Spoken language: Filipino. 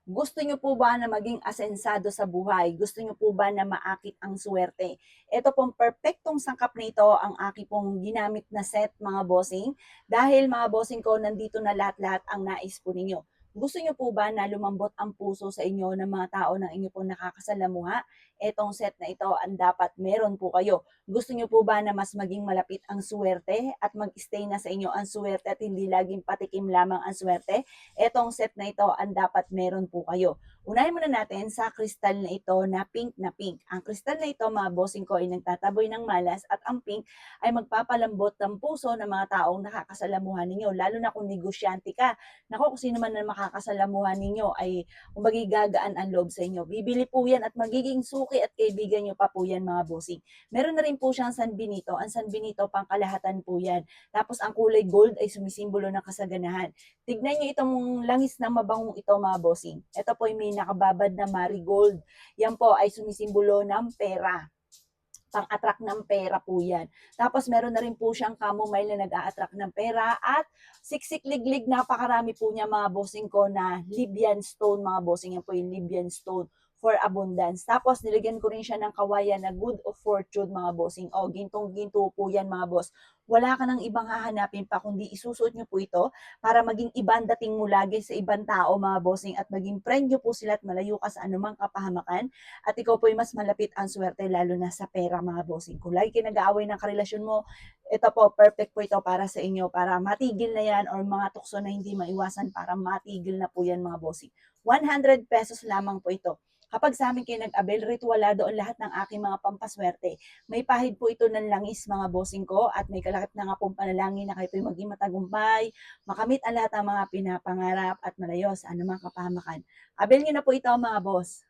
Gusto niyo po ba na maging asensado sa buhay? Gusto niyo po ba na maakit ang suwerte? Ito pong perpektong sangkap na ito ang aking pong ginamit na set mga bossing. Dahil mga bossing ko, nandito na lahat-lahat ang nais po ninyo. Gusto niyo po ba na lumambot ang puso sa inyo ng mga tao ng inyo pong nakakasalamuha? Etong set na ito ang dapat meron po kayo. Gusto niyo po ba na mas maging malapit ang suwerte at mag-stay na sa inyo ang suwerte at hindi laging patikim lamang ang suwerte? Etong set na ito ang dapat meron po kayo. Unahin muna natin sa kristal na ito na pink na pink. Ang kristal na ito, mga bossing ko, ay nagtataboy ng malas at ang pink ay magpapalambot ng puso ng mga taong nakakasalamuhan ninyo. Lalo na kung negosyante ka. Naku, kung sino man na makakasalamuhan ninyo ay kumbaga gagaan ang loob sa inyo. Bibili po yan at magiging suki at kaibigan nyo pa po yan mga bossing. Meron na rin po siyang San Benito. Ang San Benito, pangkalahatan po yan. Tapos ang kulay gold ay sumisimbolo ng kasaganahan. Tignan niyo itong langis na mabangong ito mga bossing. Ito po ay may nakababad na marigold. Yan po ay sumisimbolo ng pera. Pang-attract ng pera po yan. Tapos meron na rin po siyang chamomile na nag-a-attract ng pera at siksik-liglig, napakarami po niya mga bossing ko na Libyan stone mga bossing. Yan po yung Libyan stone for abundance. Tapos nilagyan ko rin siya ng kawayan na good of fortune mga bossing. O, gintong-ginto po yan mga boss. Wala ka nang ibang hahanapin pa kundi isusuot niyo po ito para maging ibang dating mo lagi sa ibang tao mga bossing at maging friend niyo po sila at malayo ka sa anumang kapahamakan at ikaw po ay mas malapit ang swerte lalo na sa pera mga bossing. Kung lagi kayo nag-aaway ng karelasyon mo, ito po, perfect po ito para sa inyo, para matigil na yan or mga tukso na hindi maiwasan para matigil na po yan mga bossing. 100 pesos lamang po ito. Kapag sa amin kayo nag-abel, ritualado ang lahat ng aking mga pampaswerte. May pahid po ito ng langis mga bossing ko at may kalakip na nga pong panalangin na kayo po maging matagumpay, makamit ang lahat ng mga pinapangarap at malayo sa anumang kapahamakan. Abel nyo na po ito mga boss.